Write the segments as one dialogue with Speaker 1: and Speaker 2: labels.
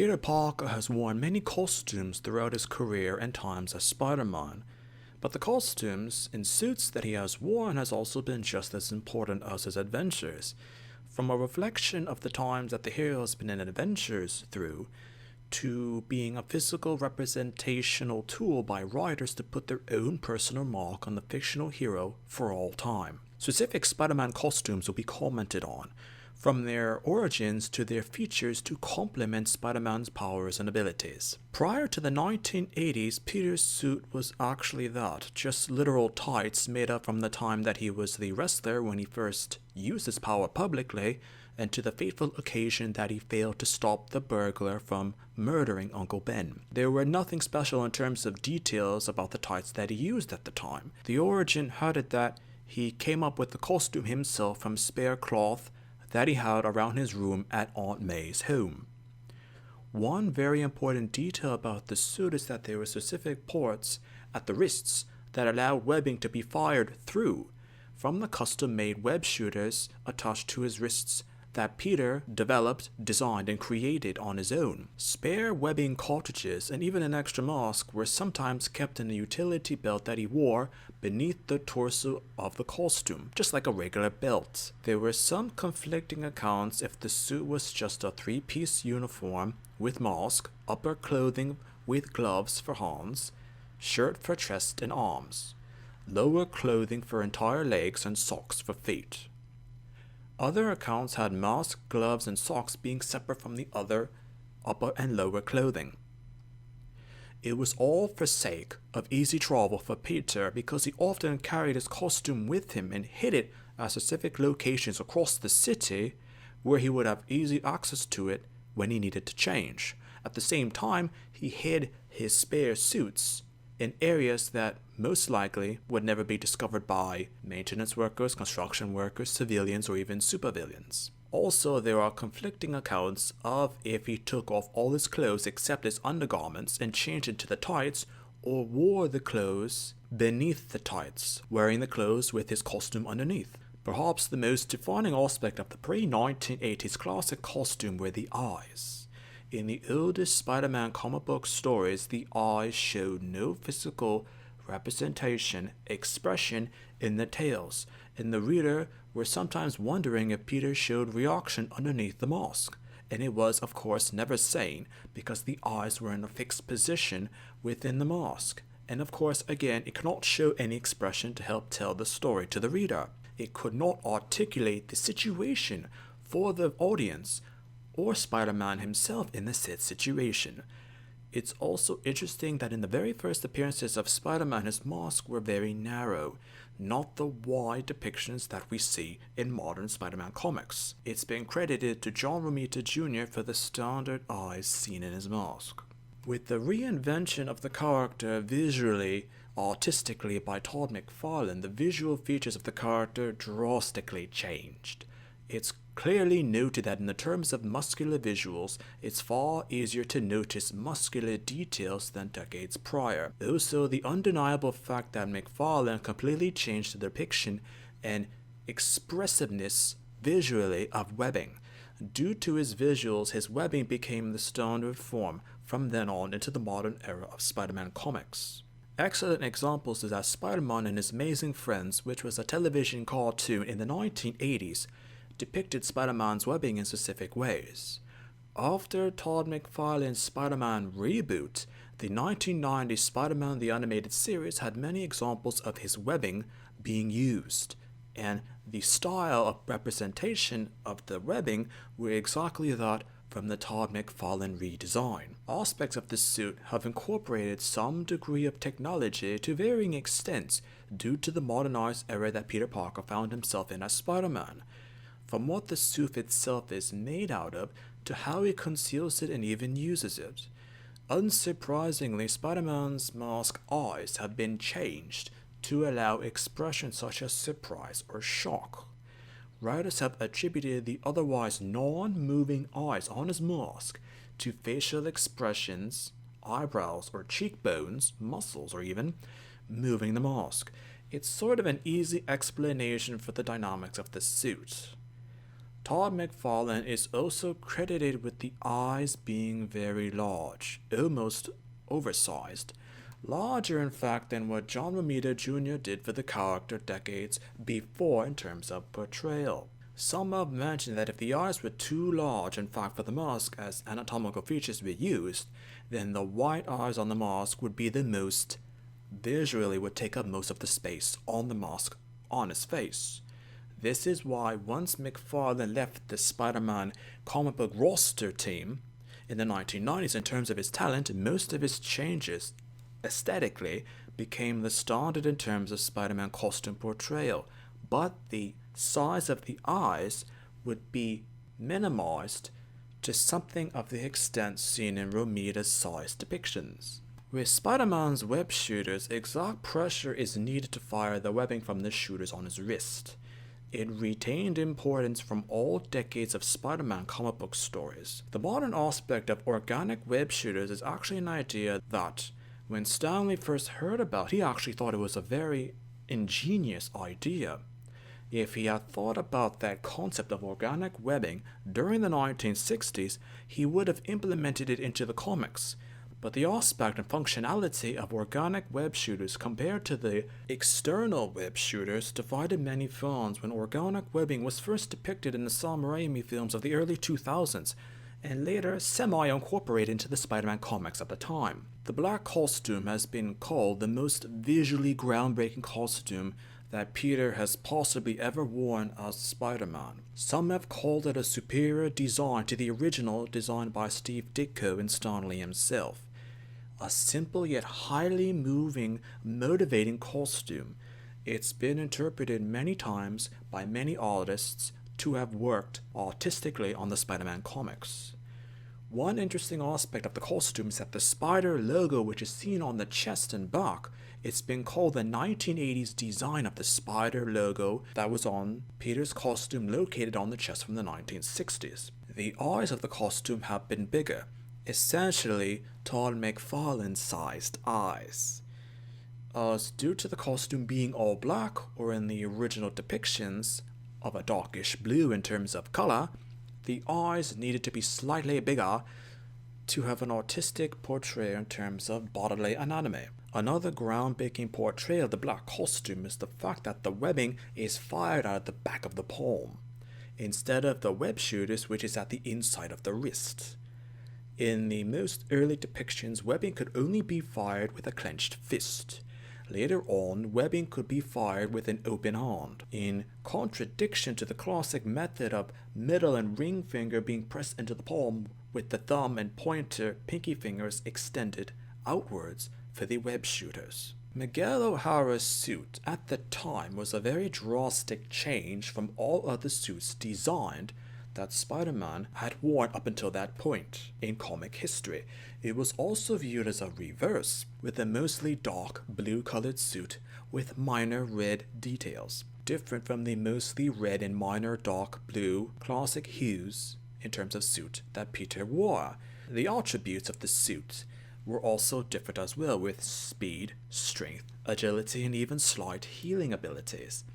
Speaker 1: Peter Parker has worn many costumes throughout his career and times as Spider-Man, but the costumes and suits that he has worn has also been just as important as his adventures. From a reflection of the times that the hero has been in adventures through, to being a physical representational tool by writers to put their own personal mark on the fictional hero for all time. Specific Spider-Man costumes will be commented on, from their origins to their features to complement Spider-Man's powers and abilities. Prior to the 1980s, Peter's suit was actually that, just literal tights made up from the time that he was the wrestler when he first used his power publicly, and to the fateful occasion that he failed to stop the burglar from murdering Uncle Ben. There were nothing special in terms of details about the tights that he used at the time. The origin had it that he came up with the costume himself from spare cloth that he had around his room at Aunt May's home. One very important detail about the suit is that there were specific ports at the wrists that allowed webbing to be fired through from the custom-made web shooters attached to his wrists that Peter developed, designed, and created on his own. Spare webbing cartridges and even an extra mask were sometimes kept in a utility belt that he wore beneath the torso of the costume, just like a regular belt. There were some conflicting accounts if the suit was just a three-piece uniform with mask, upper clothing with gloves for hands, shirt for chest and arms, lower clothing for entire legs, and socks for feet. Other accounts had mask, gloves, and socks being separate from the other upper and lower clothing. It was all for sake of easy travel for Peter because he often carried his costume with him and hid it at specific locations across the city where he would have easy access to it when he needed to change. At the same time, he hid his spare suits in areas that most likely would never be discovered by maintenance workers, construction workers, civilians, or even supervillains. Also, there are conflicting accounts of if he took off all his clothes except his undergarments and changed into the tights, or wore the clothes beneath the tights, wearing the clothes with his costume underneath. Perhaps the most defining aspect of the pre-1980s classic costume were the eyes. In the oldest Spider-Man comic book stories, the eyes showed no physical representation, expression in the tails, and the reader were sometimes wondering if Peter showed reaction underneath the mask. And it was, of course, never seen, because the eyes were in a fixed position within the mask. And of course, again, it cannot show any expression to help tell the story to the reader. It could not articulate the situation for the audience or Spider-Man himself in the said situation. It's also interesting that in the very first appearances of Spider-Man, his masks were very narrow, not the wide depictions that we see in modern Spider-Man comics. It's been credited to John Romita Jr. for the standard eyes seen in his mask. With the reinvention of the character visually, artistically by Todd McFarlane, the visual features of the character drastically changed. It's clearly noted that in the terms of muscular visuals, it's far easier to notice muscular details than decades prior. Also, the undeniable fact that McFarlane completely changed the depiction and expressiveness visually of webbing. Due to his visuals, his webbing became the standard form from then on into the modern era of Spider-Man comics. Excellent examples is that Spider-Man and His Amazing Friends, which was a television cartoon in the 1980s, depicted Spider-Man's webbing in specific ways. After Todd McFarlane's Spider-Man reboot, the 1990s Spider-Man the Animated Series had many examples of his webbing being used, and the style of representation of the webbing were exactly that from the Todd McFarlane redesign. Aspects of the suit have incorporated some degree of technology to varying extents due to the modernized era that Peter Parker found himself in as Spider-Man. From what the suit itself is made out of, to how he conceals it and even uses it. Unsurprisingly, Spider-Man's mask eyes have been changed to allow expressions such as surprise or shock. Writers have attributed the otherwise non-moving eyes on his mask to facial expressions, eyebrows or cheekbones, muscles, or even moving the mask. It's sort of an easy explanation for the dynamics of the suit. Todd McFarlane is also credited with the eyes being very large, almost oversized. Larger, in fact, than what John Romita Jr. did for the character decades before in terms of portrayal. Some have mentioned that if the eyes were too large, in fact, for the mask as anatomical features were used, then the white eyes on the mask would be the most visually would take up most of the space on the mask on his face. This is why once McFarlane left the Spider-Man comic book roster team in the 1990s, in terms of his talent, most of his changes aesthetically became the standard in terms of Spider-Man costume portrayal, but the size of the eyes would be minimized to something of the extent seen in Romita's size depictions. With Spider-Man's web shooters, exact pressure is needed to fire the webbing from the shooters on his wrist. It retained importance from all decades of Spider-Man comic book stories. The modern aspect of organic web shooters is actually an idea that, when Stan Lee first heard about, he actually thought it was a very ingenious idea. If he had thought about that concept of organic webbing during the 1960s, he would have implemented it into the comics. But the aspect and functionality of organic web shooters compared to the external web shooters divided many fans when organic webbing was first depicted in the Sam Raimi films of the early 2000s, and later semi-incorporated into the Spider-Man comics at the time. The black costume has been called the most visually groundbreaking costume that Peter has possibly ever worn as Spider-Man. Some have called it a superior design to the original designed by Steve Ditko and Stan Lee himself. A simple yet highly moving, motivating costume. It's been interpreted many times by many artists to have worked artistically on the Spider-Man comics. One interesting aspect of the costume is that the spider logo, which is seen on the chest and back, it's been called the 1980s design of the spider logo that was on Peter's costume located on the chest from the 1960s. The eyes of the costume have been bigger, essentially Todd McFarlane-sized eyes. As due to the costume being all black, or in the original depictions of a darkish blue in terms of color, the eyes needed to be slightly bigger to have an artistic portrayal in terms of bodily anatomy. Another groundbreaking portrayal of the black costume is the fact that the webbing is fired out the back of the palm, instead of the web shooters, which is at the inside of the wrist. In the most early depictions, webbing could only be fired with a clenched fist. Later on, webbing could be fired with an open hand, in contradiction to the classic method of middle and ring finger being pressed into the palm with the thumb and pointer pinky fingers extended outwards for the web shooters. Miguel O'Hara's suit at the time was a very drastic change from all other suits designed that Spider-Man had worn up until that point in comic history. It was also viewed as a reverse, with a mostly dark blue-colored suit with minor red details, different from the mostly red and minor dark blue classic hues in terms of suit that Peter wore. The attributes of the suit were also different as well, with speed, strength, agility, and even slight healing abilities.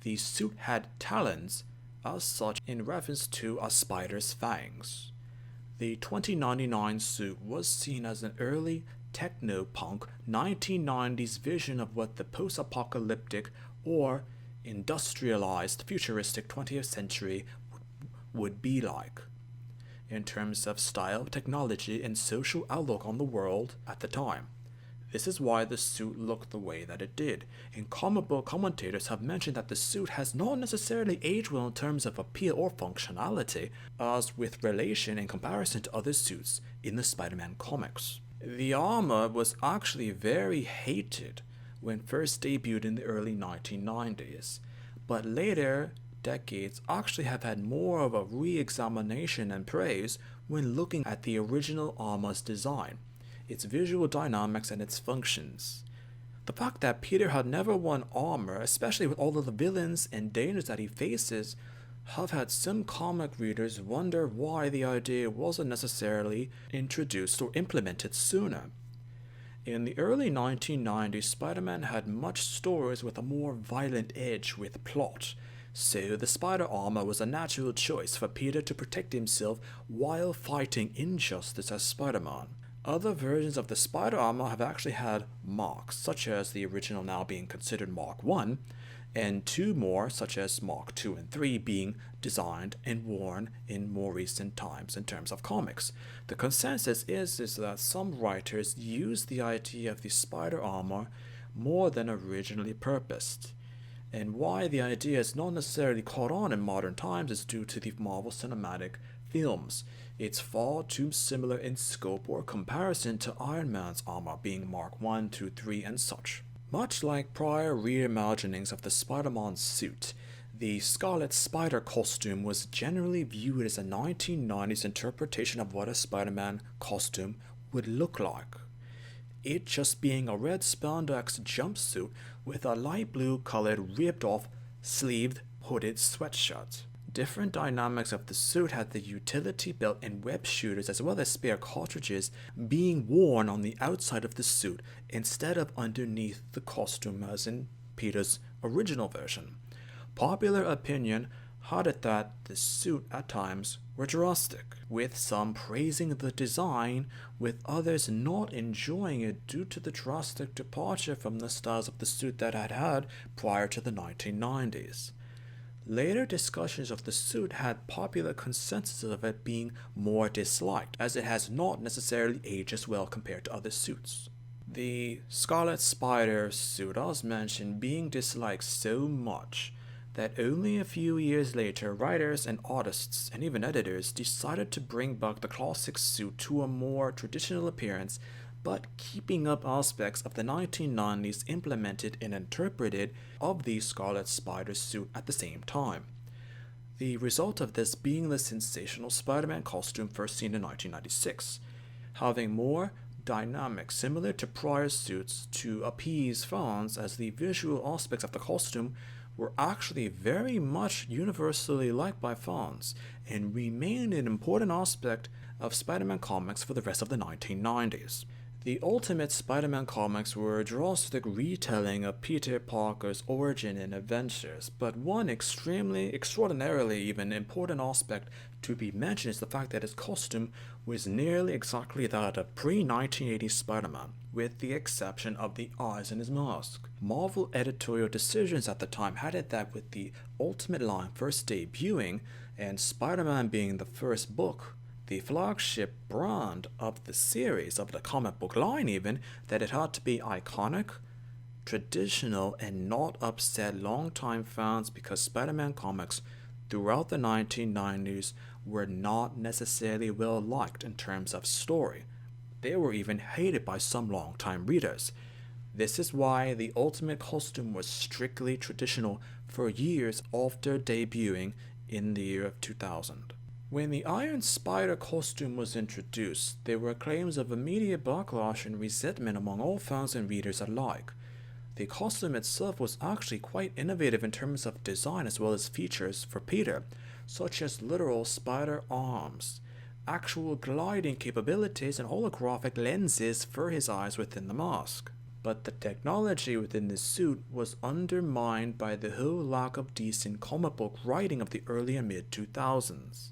Speaker 1: The suit had talons as such in reference to a spider's fangs. The 2099 suit was seen as an early techno-punk 1990s vision of what the post-apocalyptic or industrialized futuristic 20th century would be like, in terms of style, technology, and social outlook on the world at the time. This is why the suit looked the way that it did, and comic book commentators have mentioned that the suit has not necessarily aged well in terms of appeal or functionality, as with relation and comparison to other suits in the Spider-Man comics. The armor was actually very hated when first debuted in the early 1990s, but later decades actually have had more of a re-examination and praise when looking at the original armor's design, its visual dynamics, and its functions. The fact that Peter had never worn armor, especially with all of the villains and dangers that he faces, have had some comic readers wonder why the idea wasn't necessarily introduced or implemented sooner. In the early 1990s, Spider-Man had much stories with a more violent edge with plot, so the spider armor was a natural choice for Peter to protect himself while fighting injustice as Spider-Man. Other versions of the spider armor have actually had marks, such as the original now being considered Mark 1, and two more, such as Mark 2 and 3, being designed and worn in more recent times in terms of comics. The consensus is that some writers use the idea of the spider armor more than originally purposed. And why the idea is not necessarily caught on in modern times is due to the Marvel Cinematic films. It's far too similar in scope or comparison to Iron Man's armor being Mark 1, 2, 3, and such. Much like prior reimaginings of the Spider-Man suit, the Scarlet Spider costume was generally viewed as a 1990s interpretation of what a Spider-Man costume would look like. It just being a red spandex jumpsuit with a light blue colored ripped off sleeved hooded sweatshirt. Different dynamics of the suit had the utility belt and web shooters as well as spare cartridges being worn on the outside of the suit instead of underneath the costume as in Peter's original version. Popular opinion had it that the suit at times were drastic, with some praising the design, with others not enjoying it due to the drastic departure from the styles of the suit that had had prior to the 1990s. Later discussions of the suit had popular consensus of it being more disliked, as it has not necessarily aged as well compared to other suits. The Scarlet Spider suit, as mentioned, being disliked so much that only a few years later, writers and artists and even editors decided to bring back the classic suit to a more traditional appearance, but keeping up aspects of the 1990s implemented and interpreted of the Scarlet Spider suit at the same time. The result of this being the sensational Spider-Man costume first seen in 1996, having more dynamics similar to prior suits to appease fans, as the visual aspects of the costume were actually very much universally liked by fans and remained an important aspect of Spider-Man comics for the rest of the 1990s. The Ultimate Spider-Man comics were a drastic retelling of Peter Parker's origin and adventures, but one extraordinarily even important aspect to be mentioned is the fact that his costume was nearly exactly that of pre-1980s Spider-Man, with the exception of the eyes in his mask. Marvel editorial decisions at the time had it that with the Ultimate line first debuting, and Spider-Man being the first book, the flagship brand of the series, of the comic book line even, that it had to be iconic, traditional, and not upset longtime fans because Spider-Man comics throughout the 1990s were not necessarily well liked in terms of story. They were even hated by some longtime readers. This is why the Ultimate costume was strictly traditional for years after debuting in the year of 2000. When the Iron Spider costume was introduced, there were claims of immediate backlash and resentment among all fans and readers alike. The costume itself was actually quite innovative in terms of design as well as features for Peter, such as literal spider arms, actual gliding capabilities, and holographic lenses for his eyes within the mask. But the technology within the suit was undermined by the whole lack of decent comic book writing of the early and mid-2000s.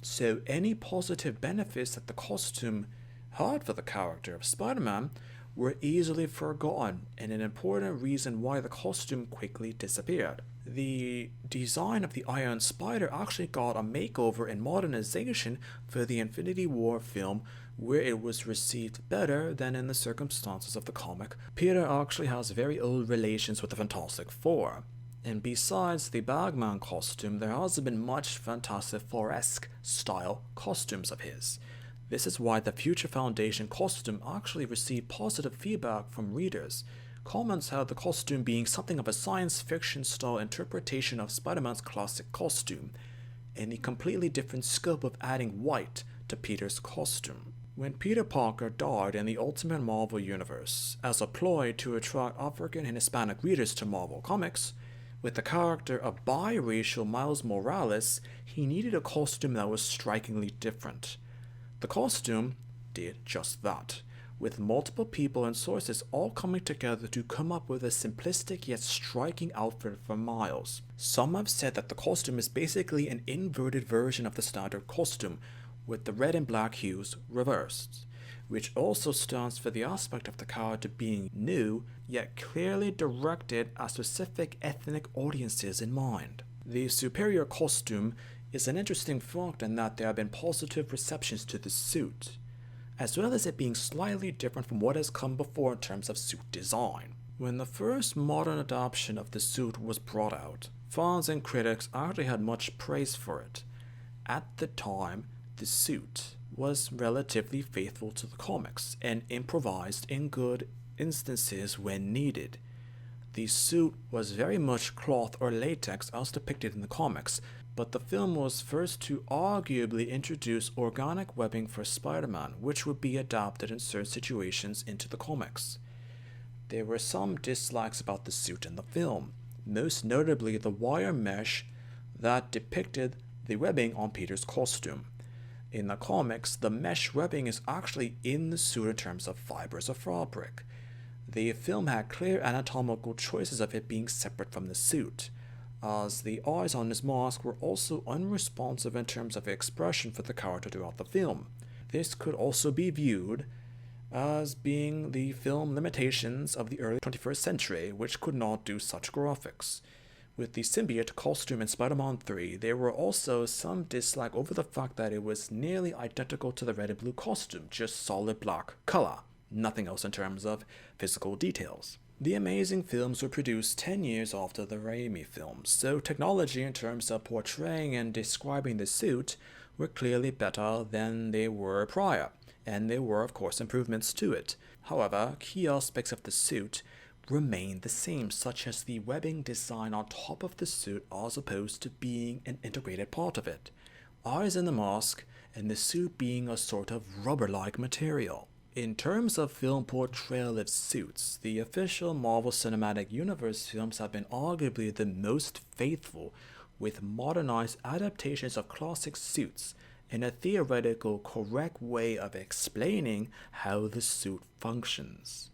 Speaker 1: So any positive benefits that the costume had for the character of Spider-Man were easily forgotten, and an important reason why the costume quickly disappeared. The design of the Iron Spider actually got a makeover and modernization for the Infinity War film, where it was received better than in the circumstances of the comic. Peter actually has very old relations with the Fantastic Four. And besides the Bagman costume, there hasn't been much Fantastic Four-esque style costumes of his. This is why the Future Foundation costume actually received positive feedback from readers. Comments had the costume being something of a science fiction style interpretation of Spider-Man's classic costume, and a completely different scope of adding white to Peter's costume. When Peter Parker died in the Ultimate Marvel Universe, as a ploy to attract African and Hispanic readers to Marvel Comics, with the character of biracial Miles Morales, he needed a costume that was strikingly different. The costume did just that, with multiple people and sources all coming together to come up with a simplistic yet striking outfit for Miles. Some have said that the costume is basically an inverted version of the standard costume, with the red and black hues reversed, which also stands for the aspect of the character being new, yet clearly directed at specific ethnic audiences in mind. The superior costume is an interesting fact in that there have been positive receptions to the suit, as well as it being slightly different from what has come before in terms of suit design. When the first modern adaptation of the suit was brought out, fans and critics actually had much praise for it. At the time, the suit was relatively faithful to the comics and improvised in good instances when needed. The suit was very much cloth or latex as depicted in the comics, but the film was first to arguably introduce organic webbing for Spider-Man, which would be adapted in certain situations into the comics. There were some dislikes about the suit in the film, most notably the wire mesh that depicted the webbing on Peter's costume. In the comics, the mesh webbing is actually in the suit in terms of fibers of fabric. The film had clear anatomical choices of it being separate from the suit, as the eyes on his mask were also unresponsive in terms of expression for the character throughout the film. This could also be viewed as being the film limitations of the early 21st century, which could not do such graphics. With the symbiote costume in Spider-Man 3, there were also some dislike over the fact that it was nearly identical to the red and blue costume, just solid black color, nothing else in terms of physical details. The Amazing films were produced 10 years after the Raimi films, so technology in terms of portraying and describing the suit were clearly better than they were prior, and there were of course improvements to it. However, key aspects of the suit remain the same, such as the webbing design on top of the suit as opposed to being an integrated part of it, eyes in the mask, and the suit being a sort of rubber-like material. In terms of film portrayal of suits, the official Marvel Cinematic Universe films have been arguably the most faithful, with modernized adaptations of classic suits and a theoretical correct way of explaining how the suit functions.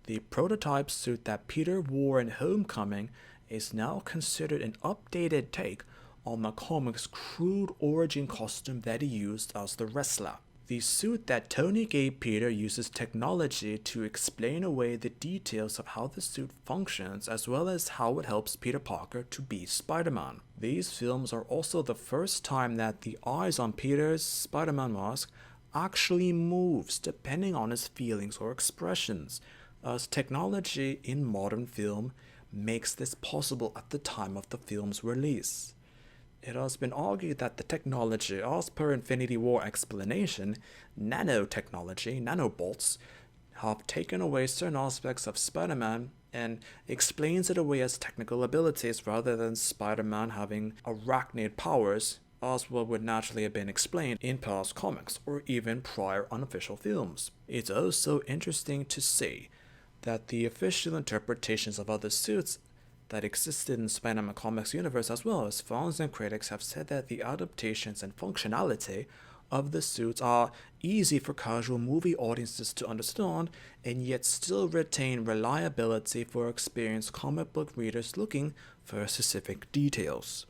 Speaker 1: The prototype suit that Peter wore in Homecoming is now considered an updated take on the comic's crude origin costume that he used as the wrestler. The suit that Tony gave Peter uses technology to explain away the details of how the suit functions, as well as how it helps Peter Parker to be Spider-Man. These films are also the first time that the eyes on Peter's Spider-Man mask actually moves depending on his feelings or expressions, as technology in modern film makes this possible at the time of the film's release. It has been argued that the technology, as per Infinity War explanation, nanotechnology, nanobots, have taken away certain aspects of Spider-Man and explains it away as technical abilities rather than Spider-Man having arachnid powers, as what would naturally have been explained in past comics or even prior unofficial films. It's also interesting to see that the official interpretations of other suits that existed in Spider-Man comics universe, as well as fans and critics, have said that the adaptations and functionality of the suits are easy for casual movie audiences to understand and yet still retain reliability for experienced comic book readers looking for specific details.